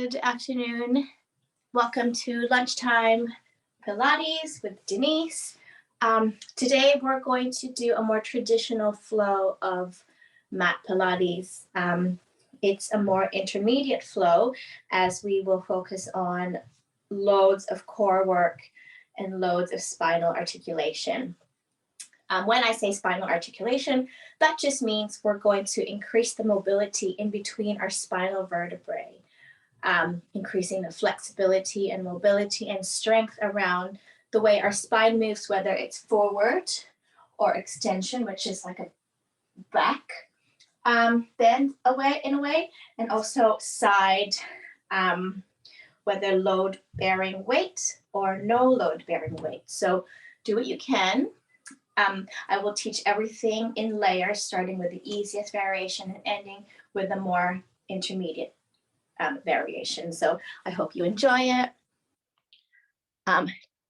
Good afternoon. Welcome to Lunchtime Pilates with Denise. Today we're going to do a more traditional flow of mat Pilates. It's a more intermediate flow as we will focus on loads of core work and loads of spinal articulation. When I say spinal articulation, that just means we're going to increase the mobility in between our spinal vertebrae. Increasing the flexibility and mobility and strength around the way our spine moves, whether it's forward or extension, which is like a back bend away in a way, and also side, whether load bearing weight or no load bearing weight. So do what you can. I will teach everything in layers, starting with the easiest variation and ending with a more intermediate variation. So I hope you enjoy it.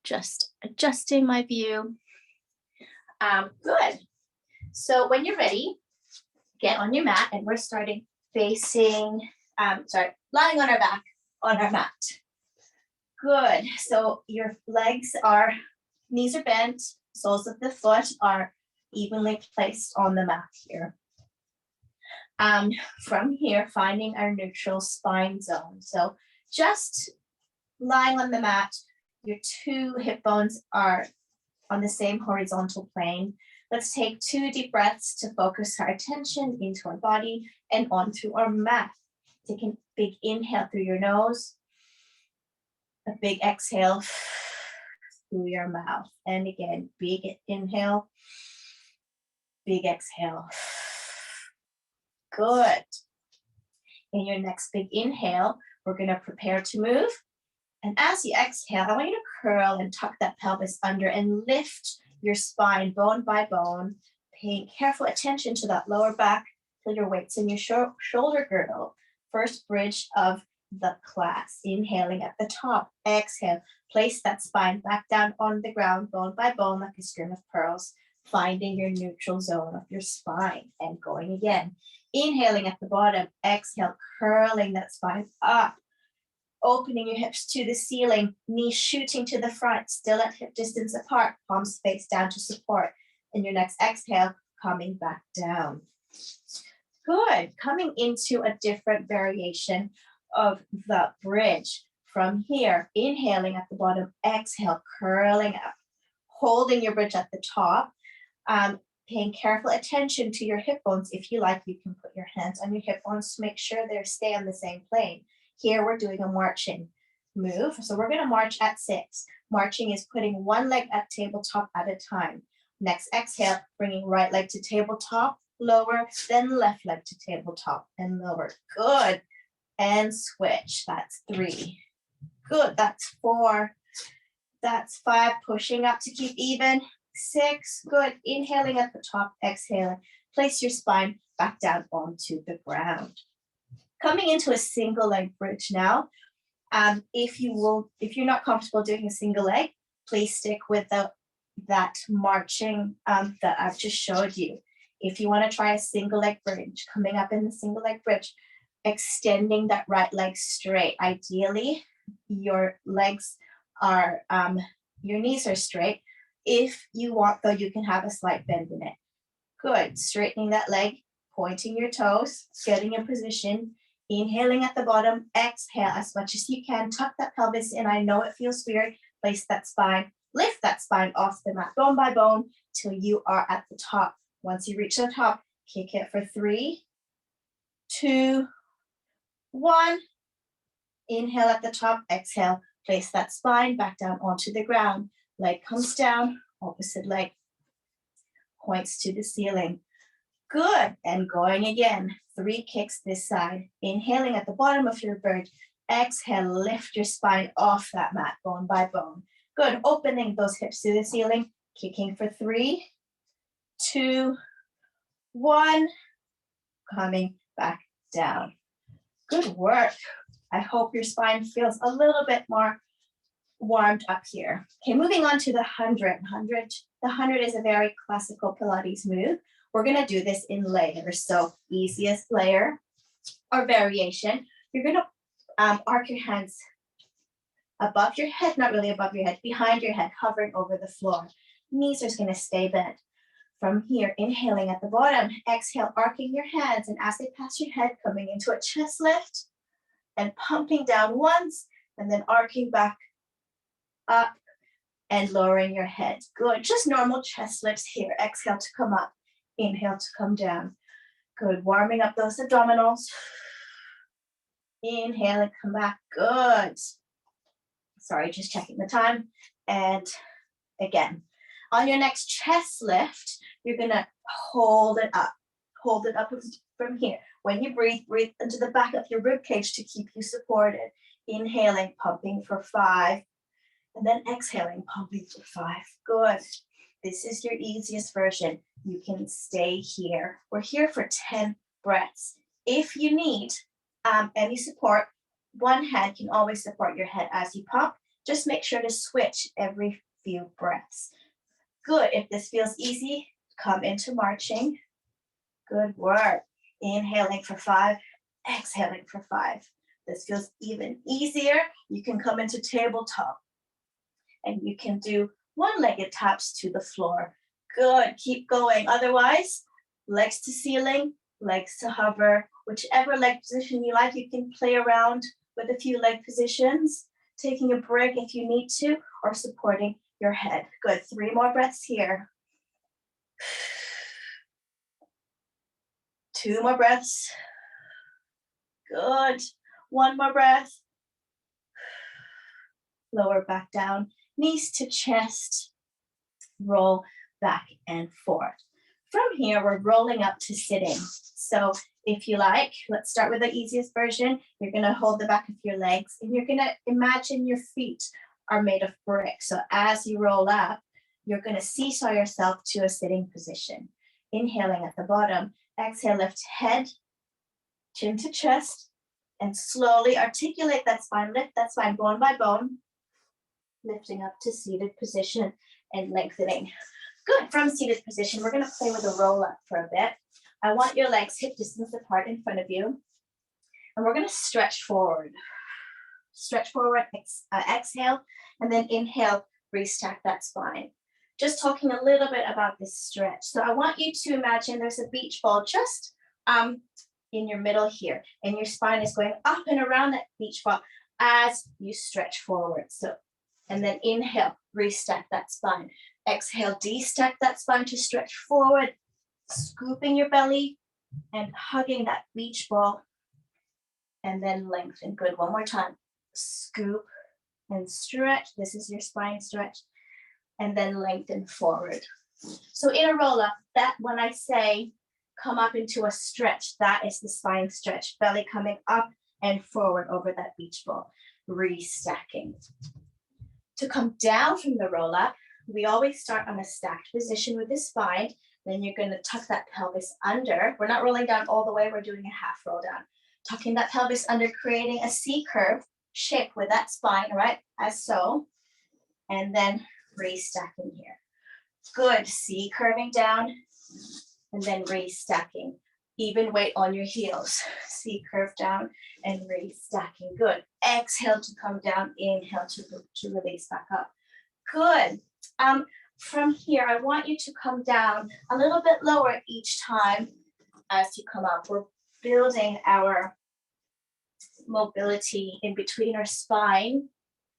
Just adjusting my view. Good. So when you're ready, get on your mat, and we're starting facing, lying on our back on our mat. Good. So your knees are bent, soles of the foot are evenly placed on the mat here. From here, finding our neutral spine zone. So just lying on the mat, your two hip bones are on the same horizontal plane. Let's take 2 deep breaths to focus our attention into our body and onto our mat. Take a big inhale through your nose, a big exhale through your mouth. And again, big inhale, big exhale. Good. In your next big inhale, we're going to prepare to move. And as you exhale, I want you to curl and tuck that pelvis under and lift your spine bone by bone, paying careful attention to that lower back till your weight's in your shoulder girdle. First bridge of the class. Inhaling at the top. Exhale. Place that spine back down on the ground, bone by bone, like a string of pearls, finding your neutral zone of your spine. And going again. Inhaling at the bottom, exhale, curling that spine up, opening your hips to the ceiling, knees shooting to the front, still at hip distance apart, palms face down to support. And your next exhale, coming back down. Good. Coming into a different variation of the bridge. From here, inhaling at the bottom, exhale, curling up, holding your bridge at the top. Paying careful attention to your hip bones. If you like, you can put your hands on your hip bones to make sure they stay on the same plane. Here we're doing a marching move. So we're going to march at 6. Marching is putting one leg at tabletop at a time. Next exhale, bringing right leg to tabletop, lower, then left leg to tabletop and lower. Good. And switch. That's 3. Good. That's 4. That's 5. Pushing up to keep even. 6, good. Inhaling at the top, exhaling. Place your spine back down onto the ground. Coming into a single leg bridge now. If you're not comfortable doing a single leg, please stick with that marching that I've just showed you. If you want to try a single leg bridge, coming up in the single leg bridge, extending that right leg straight. Ideally, your legs are, your knees are straight. If you want, though, you can have a slight bend in it. Good. Straightening that leg, pointing your toes, getting in position, inhaling at the bottom, exhale as much as you can. Tuck that pelvis in. I know it feels weird. Place that spine, lift that spine off the mat, bone by bone, till you are at the top. Once you reach the top, kick it for 3, 2, 1. Inhale at the top, exhale. Place that spine back down onto the ground. Leg comes down, opposite leg points to the ceiling. Good. And going again. 3 kicks this side. Inhaling at the bottom of your bridge. Exhale, lift your spine off that mat, bone by bone. Good. Opening those hips to the ceiling. Kicking for 3, 2, 1. Coming back down. Good work. I hope your spine feels a little bit more warmed up here. Okay, moving on to the 100. The 100 is a very classical Pilates move. We're going to do this in layers. So easiest layer or variation, you're going to Arc your hands above your head, not really above your head, behind your head, hovering over the floor. Knees are just going to stay bent. From here, inhaling at the bottom, exhale, arcing your hands, and as they pass your head, coming into a chest lift and pumping down once, and then arcing back up and lowering your head. Good, just normal chest lifts here. Exhale to come up, inhale to come down. Good, warming up those abdominals. Inhale and come back, good. Sorry, just checking the time. And again, on your next chest lift, you're gonna hold it up. Hold it up from here. When you breathe, breathe into the back of your rib cage to keep you supported. Inhaling, pumping for 5, and then exhaling, pumping for 5. Good. This is your easiest version. You can stay here. We're here for 10 breaths. If you need any support, one hand can always support your head as you pump. Just make sure to switch every few breaths. Good. If this feels easy, come into marching. Good work. Inhaling for 5, exhaling for 5. This feels even easier. You can come into tabletop and you can do one-legged taps to the floor. Good. Keep going. Otherwise, legs to ceiling, legs to hover. Whichever leg position you like, you can play around with a few leg positions, taking a break if you need to, or supporting your head. Good. 3 more breaths here. 2 more breaths. Good. 1 more breath. Lower back down, knees to chest, roll back and forth. From here, we're rolling up to sitting. So if you like, let's start with the easiest version. You're gonna hold the back of your legs and you're gonna imagine your feet are made of brick. So as you roll up, you're gonna seesaw yourself to a sitting position. Inhaling at the bottom, exhale, lift head, chin to chest, and slowly articulate that spine, lift that spine bone by bone, lifting up to seated position and lengthening. Good. From seated position, we're going to play with a roll up for a bit. I want your legs hip distance apart in front of you. And we're going to stretch forward. Stretch forward, exhale, and then inhale, restack that spine. Just talking a little bit about this stretch. So I want you to imagine there's a beach ball just in your middle here, and your spine is going up and around that beach ball as you stretch forward. So, and then inhale, restack that spine. Exhale, destack that spine to stretch forward, scooping your belly and hugging that beach ball, and then lengthen. Good. 1 more time. Scoop and stretch. This is your spine stretch, and then lengthen forward. So in a roll up, that when I say come up into a stretch, that is the spine stretch, belly coming up and forward over that beach ball, restacking. To come down from the roll up, we always start on a stacked position with the spine. Then you're going to tuck that pelvis under. We're not rolling down all the way. We're doing a half roll down. Tucking that pelvis under, creating a C curve shape with that spine, right? As so. And then restacking here. Good. C curving down and then restacking. Even weight on your heels. C curve down and restacking. Good. Exhale to come down. Inhale to release back up. Good. From here, I want you to come down a little bit lower each time as you come up. We're building our mobility in between our spine,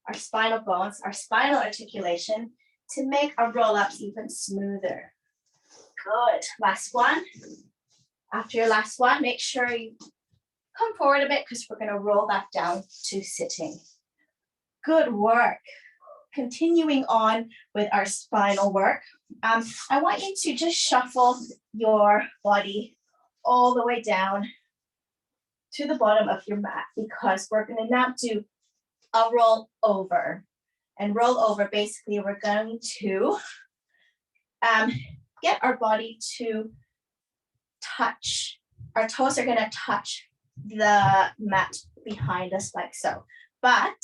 our spinal bones, our spinal articulation to make our roll-ups even smoother. Good. Last one. After your last one, make sure you come forward a bit because we're going to roll back down to sitting. Good work. Continuing on with our spinal work, I want you to just shuffle your body all the way down to the bottom of your mat because we're going to now do a roll over. And roll over, basically, we're going to get our body to touch. Our toes are going to touch the mat behind us like so. But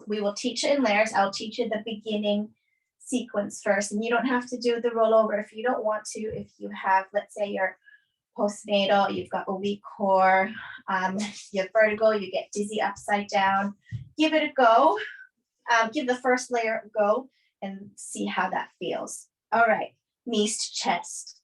we will teach it in layers. I'll teach you the beginning sequence first, and you don't have to do the rollover if you don't want to. If you have, let's say, your postnatal, you've got a weak core, you have vertigo, you get dizzy upside down. Give it a go. Give the first layer a go and see how that feels. All right, knees to chest.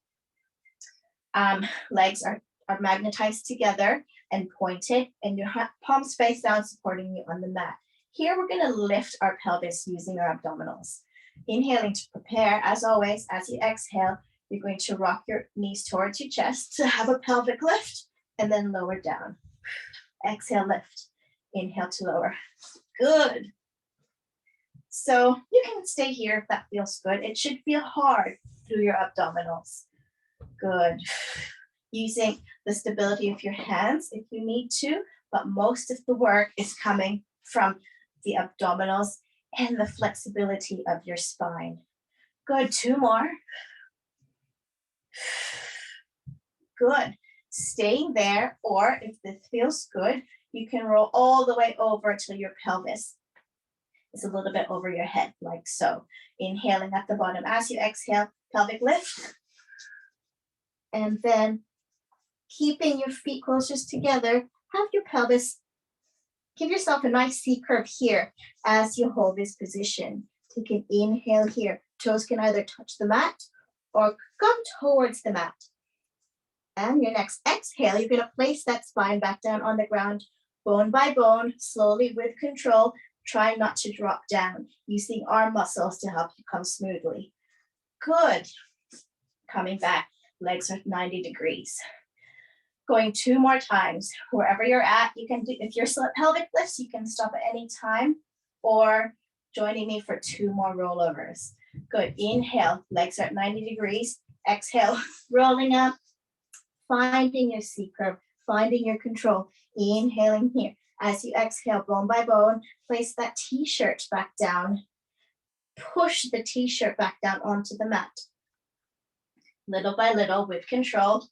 Legs are magnetized together and pointed, and your palms face down, supporting you on the mat. Here, we're gonna lift our pelvis using our abdominals. Inhaling to prepare, as always, as you exhale, you're going to rock your knees towards your chest to have a pelvic lift, and then lower down. Exhale, lift. Inhale to lower. Good. So you can stay here if that feels good. It should feel hard through your abdominals. Good. Using the stability of your hands if you need to, but most of the work is coming from the abdominals and the flexibility of your spine. Good. 2 more. Good. Staying there, or if this feels good, you can roll all the way over till your pelvis is a little bit over your head, like so. Inhaling at the bottom. As you exhale, pelvic lift. And then keeping your feet closest together, have your pelvis, give yourself a nice C curve here as you hold this position. Take an inhale here. Toes can either touch the mat or come towards the mat. And your next exhale, you're gonna place that spine back down on the ground, bone by bone, slowly with control. Try not to drop down, using arm muscles to help you come smoothly. Good. Coming back, legs are 90 degrees. Going 2 more times. Wherever you're at, you can do, if you're pelvic lifts, you can stop at any time, or joining me for 2 more rollovers. Good. Inhale, legs are at 90 degrees. Exhale, rolling up, finding your C curve, finding your control. Inhaling here. As you exhale, bone by bone, place that t-shirt back down. Push the t-shirt back down onto the mat. Little by little, with control.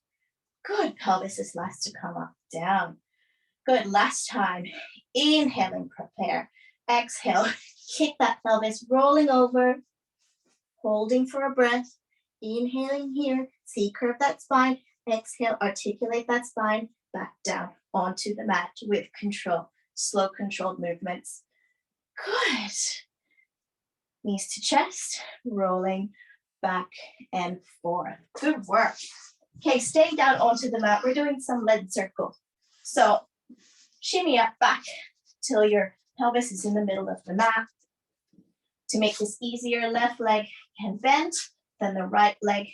Good. Pelvis is last to come up, down. Good. Last time. Inhaling, prepare. Exhale, kick that pelvis, rolling over, holding for a breath. Inhaling here, C curve that spine. Exhale, articulate that spine, back down onto the mat with control. Slow, controlled movements. Good. Knees to chest, rolling back and forth. Good work. Okay, staying down onto the mat, we're doing some leg circles. So shimmy up back till your pelvis is in the middle of the mat. To make this easier, left leg can bend, then the right leg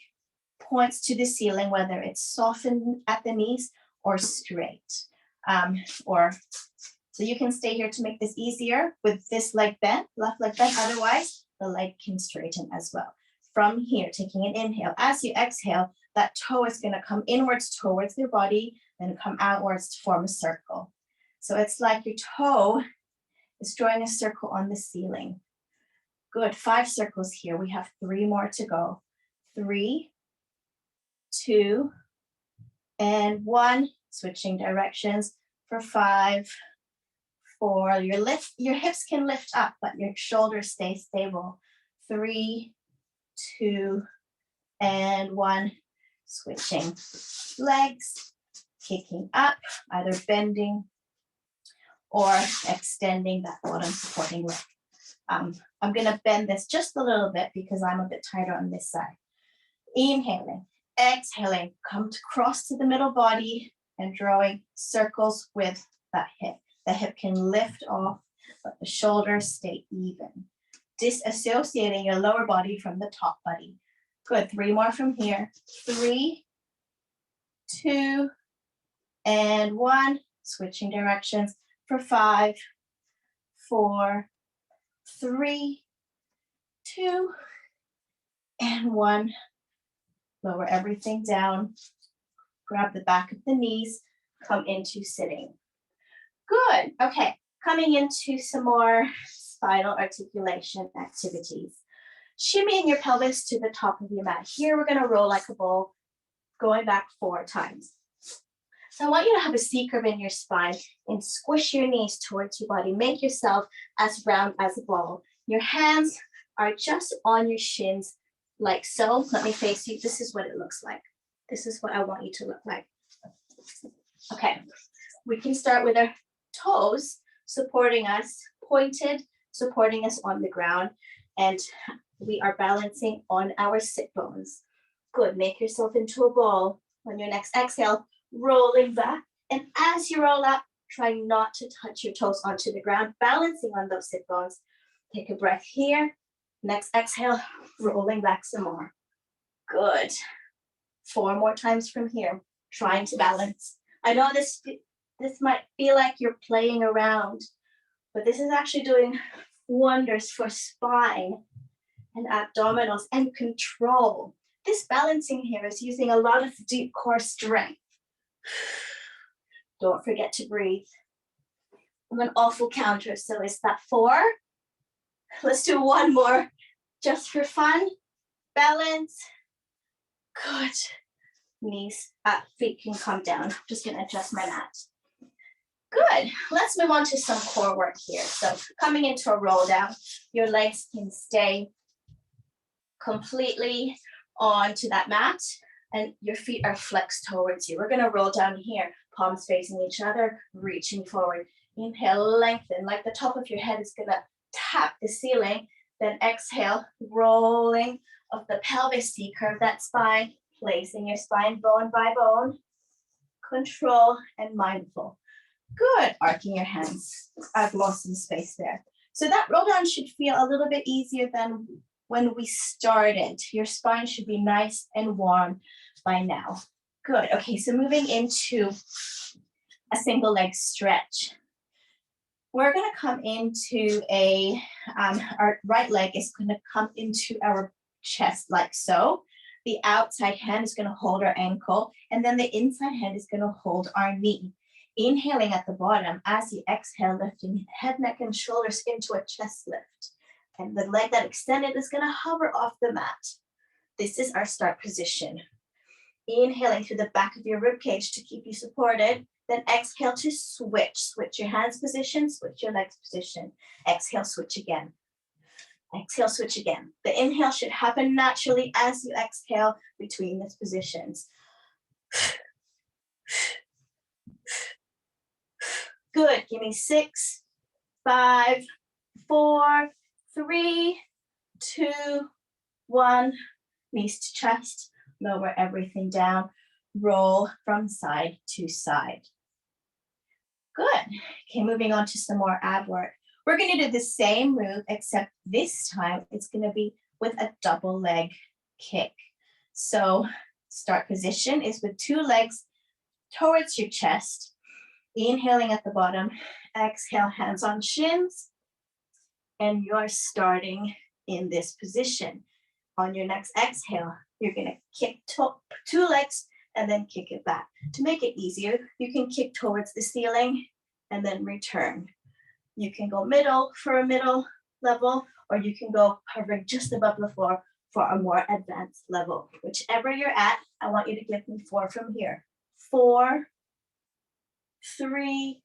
points to the ceiling, whether it's softened at the knees or straight. So you can stay here to make this easier with this leg bent, left leg bent. Otherwise, the leg can straighten as well. From here, taking an inhale. As you exhale, that toe is going to come inwards towards your body, then come outwards to form a circle. So it's like your toe is drawing a circle on the ceiling. Good. 5 circles here. We have 3 more to go. 3, 2, and 1. Switching directions for 5, 4. Your hips can lift up, but your shoulders stay stable. 3, 2, and 1. Switching legs, kicking up, either bending or extending that bottom supporting leg. I'm gonna bend this just a little bit because I'm a bit tighter on this side. Inhaling, exhaling, come to cross to the middle body and drawing circles with that hip. The hip can lift off, but the shoulders stay even. Disassociating your lower body from the top body. Good. 3 more from here. 3, 2, and 1. Switching directions for 5, 4, 3, 2, and 1. Lower everything down. Grab the back of the knees. Come into sitting. Good. Okay. Coming into some more spinal articulation activities. Shimmying your pelvis to the top of your mat. Here we're going to roll like a ball, going back 4 times. So I want you to have a C curve in your spine and squish your knees towards your body. Make yourself as round as a ball. Your hands are just on your shins like so. Let me face you. This is what it looks like. This is what I want you to look like. Okay, we can start with our toes supporting us, pointed, supporting us on the ground, and we are balancing on our sit bones. Good, make yourself into a ball. On your next exhale, rolling back, and as you roll up, try not to touch your toes onto the ground, balancing on those sit bones. Take a breath here. Next exhale, rolling back some more. Good. 4 more times from here, trying to balance. I know this might feel like you're playing around, but this is actually doing wonders for spine and abdominals and control. This balancing here is using a lot of deep core strength. Don't forget to breathe. I'm an awful counter, so is that 4? Let's do 1 more just for fun. Balance. Good. Knees, feet can come down. I'm just gonna adjust my mat. Good. Let's move on to some core work here. So coming into a roll down, your legs can stay completely onto that mat and your feet are flexed towards you. We're gonna roll down here, palms facing each other, reaching forward. Inhale, lengthen, like the top of your head is gonna tap the ceiling. Then exhale, rolling of the pelvis, curve that spine, placing your spine bone by bone. Control and mindful. Good, arcing your hands. I've lost some space there. So that roll down should feel a little bit easier than when we started. Your spine should be nice and warm by now. Good, okay, so moving into a single leg stretch. We're gonna come into our right leg is gonna come into our chest like so. The outside hand is gonna hold our ankle, and then the inside hand is gonna hold our knee. Inhaling at the bottom, as you exhale, lifting head, neck, and shoulders into a chest lift. And the leg that extended is gonna hover off the mat. This is our start position. Inhaling through the back of your rib cage to keep you supported. Then exhale to switch. Switch your hands position, switch your legs position. Exhale, switch again. Exhale, switch again. The inhale should happen naturally as you exhale between these positions. Good, give me 6, 5, 4, 3, 2, 1. Knees to chest, lower everything down. Roll from side to side. Good, okay, moving on to some more ab work. We're gonna do the same move, except this time it's gonna be with a double leg kick. So start position is with 2 legs towards your chest. Inhaling at the bottom, exhale, hands on shins, and you're starting in this position. On your next exhale, you're gonna kick 2 legs and then kick it back. To make it easier, you can kick towards the ceiling and then return. You can go middle for a middle level, or you can go hovering just above the floor for a more advanced level. Whichever you're at, I want you to give me 4 from here. 4, 3,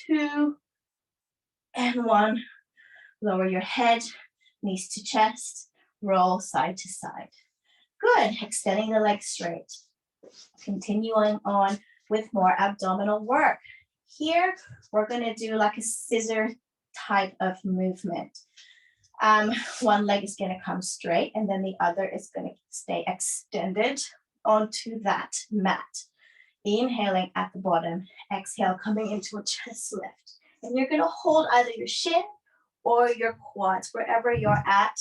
2, and 1. Lower your head, knees to chest, roll side to side. Good, extending the legs straight. Continuing on with more abdominal work. Here, we're gonna do like a scissor type of movement. One leg is gonna come straight and then the other is gonna stay extended onto that mat. Inhaling at the bottom, exhale, coming into a chest lift. And you're gonna hold either your shin or your quads, wherever you're at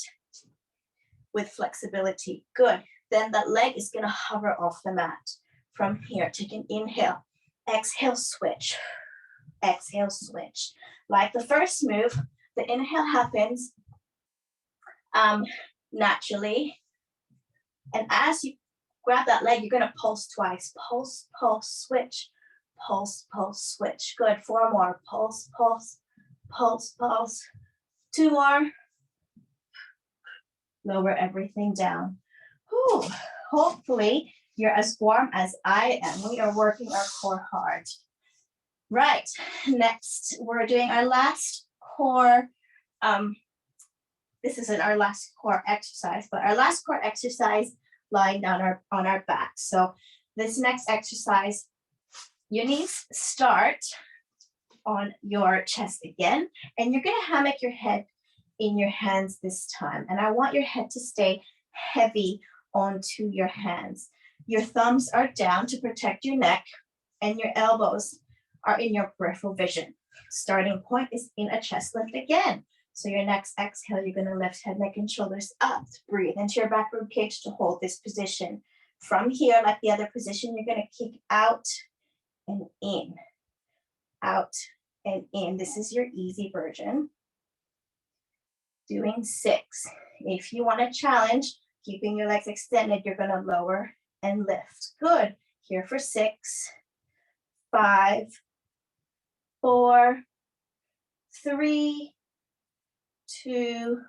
with flexibility. Good, then that leg is gonna hover off the mat. From here, take an inhale, exhale, switch. Exhale, switch. Like the first move, the inhale happens naturally. And as you grab that leg, you're gonna pulse twice. Pulse, pulse, switch. Pulse, pulse, switch. Good, 4 more. Pulse, pulse, pulse, pulse. 2 more. Lower everything down. Whew. Hopefully you're as warm as I am. We are working our core hard. Right, next we're doing our last core, this isn't our last core exercise, but our last core exercise lying down on our back. So this next exercise, your knees start on your chest again, and you're gonna hammock your head in your hands this time. And I want your head to stay heavy onto your hands. Your thumbs are down to protect your neck, and your elbows are in your peripheral vision. Starting point is in a chest lift again. So your next exhale, you're gonna lift head, neck, and shoulders up. Breathe into your back rib cage to hold this position. From here, like the other position, you're gonna kick out and in, out and in. This is your easy version. Doing 6. If you want to challenge, keeping your legs extended, you're going to lower and lift. Good. Here for 6, 5, 4, 3, 2,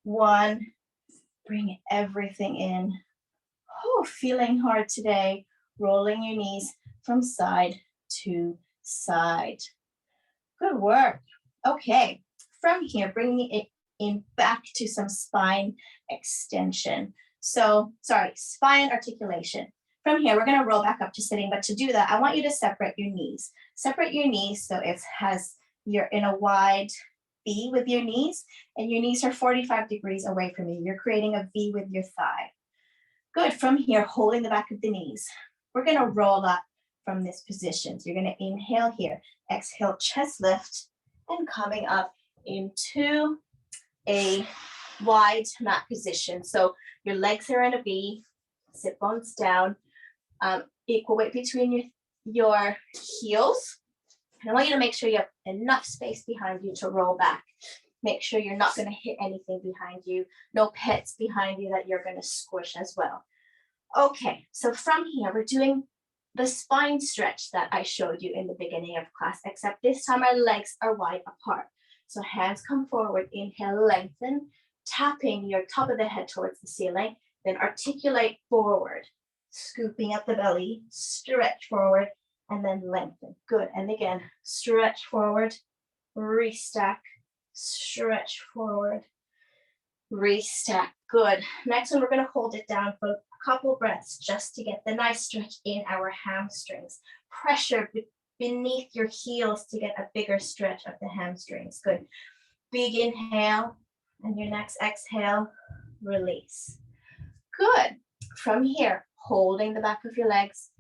1. Bring everything in. Oh, feeling hard today. Rolling your knees from side to side. Good work. Okay. From here, bringing it in back to some spine extension. So, spine articulation. From here, we're going to roll back up to sitting, but to do that, I want you to separate your knees. Separate your knees so you're in a wide V with your knees, and your knees are 45 degrees away from you. You're creating a V with your thigh. Good. From here, holding the back of the knees. We're going to roll up from this position. So you're going to inhale here, exhale, chest lift, and coming up into a wide mat position. So your legs are in a V, sit bones down, equal weight between your heels. And I want you to make sure you have enough space behind you to roll back. Make sure you're not going to hit anything behind you. No pets behind you that you're going to squish as well. Okay, so from here, we're doing the spine stretch that I showed you in the beginning of class, except this time our legs are wide apart. So hands come forward, inhale, lengthen, tapping your top of the head towards the ceiling, then articulate forward, scooping up the belly, stretch forward, and then lengthen. Good, and again, stretch forward, restack, stretch forward, restack. Good. Next one, we're gonna hold it down for a couple breaths just to get the nice stretch in our hamstrings. Pressure beneath your heels to get a bigger stretch of the hamstrings. Good. Big inhale, and your next exhale, release. Good. From here, holding the back of your legs,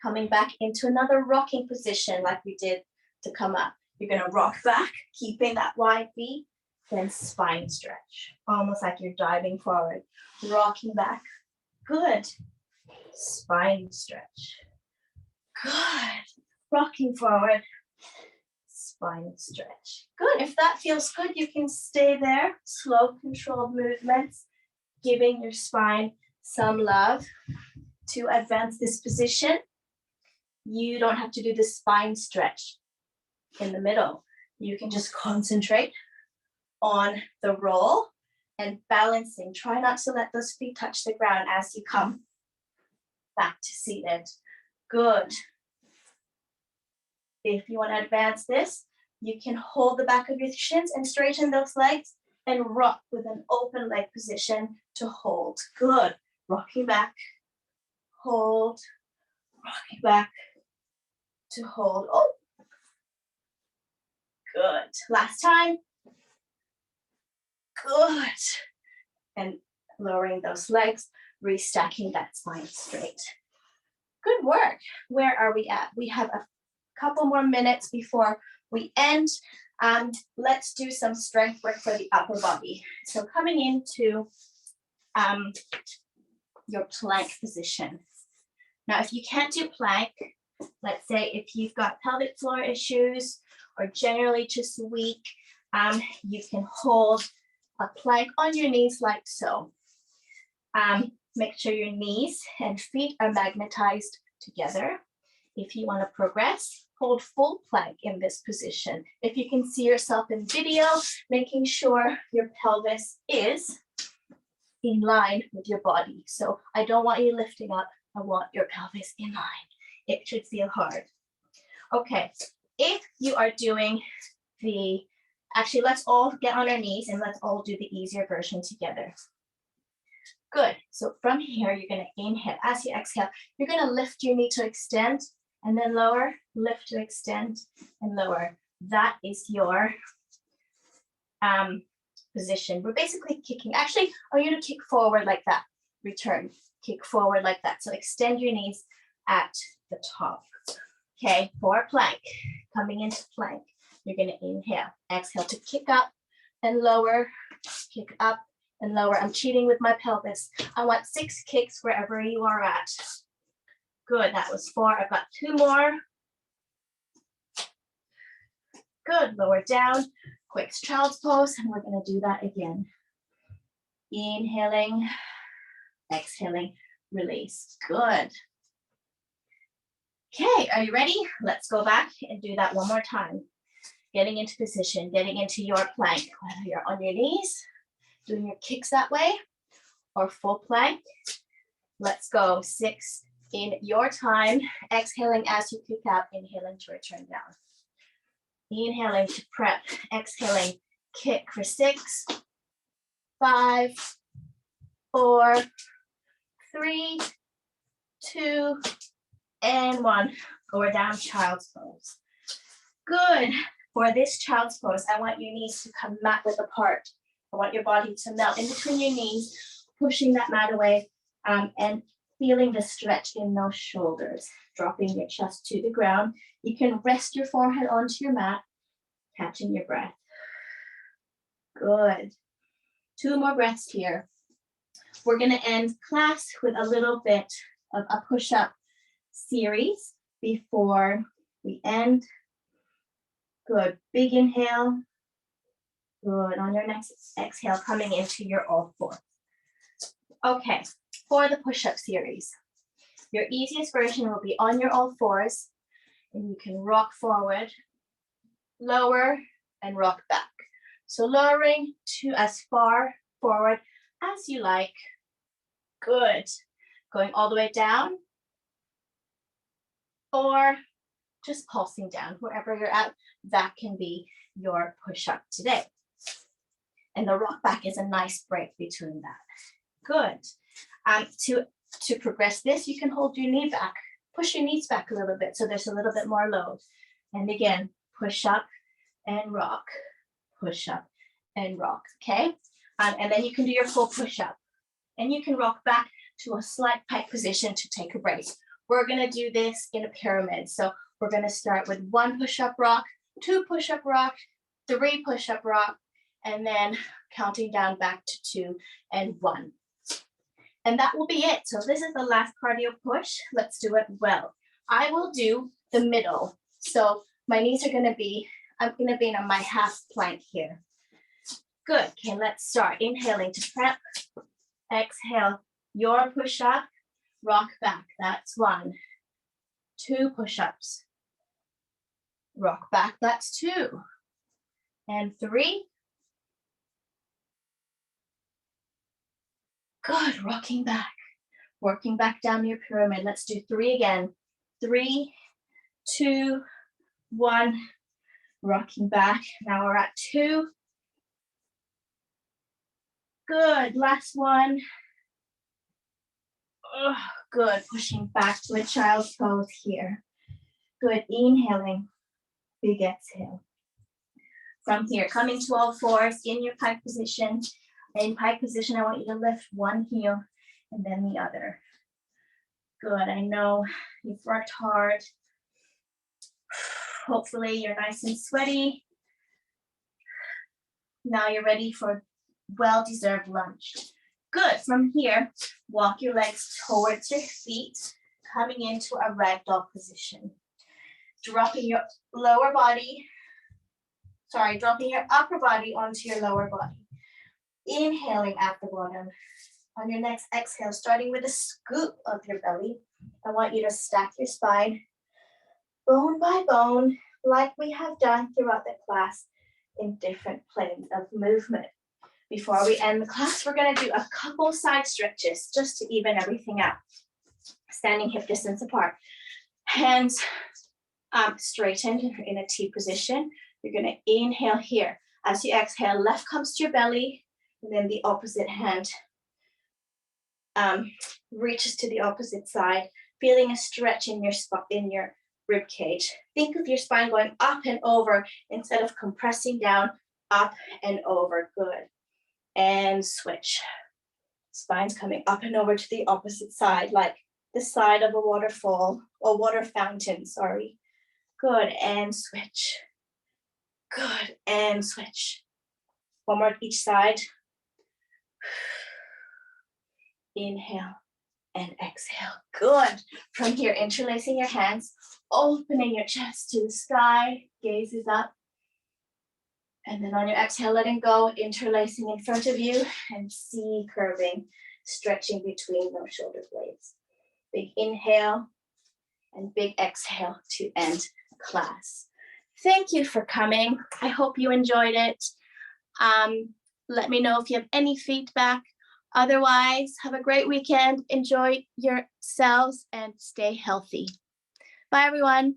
coming back into another rocking position like we did to come up. You're gonna rock back, keeping that wide V, then spine stretch, almost like you're diving forward, rocking back. Good. Spine stretch. Good. Rocking forward, spine stretch. Good. If that feels good, you can stay there. Slow, controlled movements, giving your spine some love. To advance this position, you don't have to do the spine stretch in the middle. You can just concentrate on the roll and balancing. Try not to let those feet touch the ground as you come back to seated. Good. If you want to advance this, you can hold the back of your shins and straighten those legs and rock with an open leg position to hold. Good. Rocking back, hold, rocking back to hold. Oh, good. Last time. Good. And lowering those legs, restacking that spine straight. Good work. Where are we at? We have a couple more minutes before we end. Let's do some strength work for the upper body. So coming into your plank position. Now, if you can't do plank, let's say if you've got pelvic floor issues or generally just weak, you can hold a plank on your knees like so. Make sure your knees and feet are magnetized together. If you want to progress, hold full plank in this position. If you can see yourself in video, making sure your pelvis is in line with your body. So I don't want you lifting up. I want your pelvis in line. It should feel hard. Okay, if you are doing actually let's all get on our knees and let's all do the easier version together. Good. So from here, you're going to inhale. As you exhale, you're going to lift your knee to extend and then lower, lift to extend and lower. That is your position. We're basically kicking. Actually, I want you to kick forward like that. Return. Kick forward like that. So extend your knees at the top. Okay, for plank. Coming into plank. You're going to inhale. Exhale to kick up and lower. Kick up and lower. I'm cheating with my pelvis. I want 6 kicks wherever you are at. Good. That was 4. I've got 2 more. Good. Lower down. Quick child's pose. And we're going to do that again. Inhaling. Exhaling. Release. Good. Okay. Are you ready? Let's go back and do that one more time. Getting into position. Getting into your plank. Whether you're on your knees, doing your kicks that way, or full plank. Let's go. 6 in your time. Exhaling as you kick out. Inhaling to return down. Inhaling to prep. Exhaling. Kick for 6, 5, 4, 3, 2, and 1. Go down child's pose. Good. For this child's pose, I want your knees to come mat width apart. I want your body to melt in between your knees, pushing that mat away, and feeling the stretch in those shoulders, dropping your chest to the ground. You can rest your forehead onto your mat, catching your breath. Good. 2 more breaths here. We're going to end class with a little bit of a push-up series before we end. Good. Big inhale. Good. On your next exhale, coming into your all 4. Okay. For the push-up series, your easiest version will be on your all 4s, and you can rock forward, lower, and rock back. So lowering to as far forward as you like. Good. Going all the way down, or just pulsing down, wherever you're at. That can be your push-up today. And the rock back is a nice break between that. Good. To progress this, you can hold your knee back. Push your knees back a little bit so there's a little bit more load. And again, push up and rock. Push up and rock, okay? And then you can do your full push-up. And you can rock back to a slight pike position to take a break. We're gonna do this in a pyramid. So we're gonna start with 1 push-up rock, 2 push-up rock, 3 push-up rock, and then counting down back to 2 and 1. And that will be it. So this is the last cardio push. Let's do it well. I will do the middle. So my knees are gonna be, I'm gonna be in my half plank here. Good, okay, let's start. Inhaling to prep. Exhale, your push-up, rock back. That's 1. 2 push-ups. Rock back, that's 2. And 3. Good, rocking back. Working back down your pyramid. Let's do 3 again. 3, 2, 1. Rocking back. Now we're at 2. Good, last 1. Oh, good, pushing back to a child's pose here. Good, inhaling, big exhale. From here, coming to all 4s in your pike position. In pike position, I want you to lift 1 heel and then the other. Good, I know you've worked hard. Hopefully you're nice and sweaty. Now you're ready for well-deserved lunch. Good, from here, walk your legs towards your feet, coming into a ragdoll position. Dropping your upper body onto your lower body. Inhaling at the bottom. On your next exhale, starting with a scoop of your belly, I want you to stack your spine, bone by bone, like we have done throughout the class in different planes of movement. Before we end the class, we're going to do a couple side stretches just to even everything out. Standing hip distance apart. Hands straightened in a T position. You're going to inhale here. As you exhale, left comes to your belly, and then the opposite hand reaches to the opposite side, feeling a stretch in your rib cage. Think of your spine going up and over instead of compressing down, up and over. Good. And switch. Spine's coming up and over to the opposite side, like the side of a waterfall or water fountain, sorry. Good, and switch. Good, and switch. One more each side. Inhale and exhale. Good. From here, interlacing your hands, opening your chest to the sky, gazes up. And then on your exhale, letting go, interlacing in front of you and C curving, stretching between those shoulder blades. Big inhale and big exhale to end class. Thank you for coming. I hope you enjoyed it. Let me know if you have any feedback. Otherwise, have a great weekend. Enjoy yourselves and stay healthy. Bye, everyone.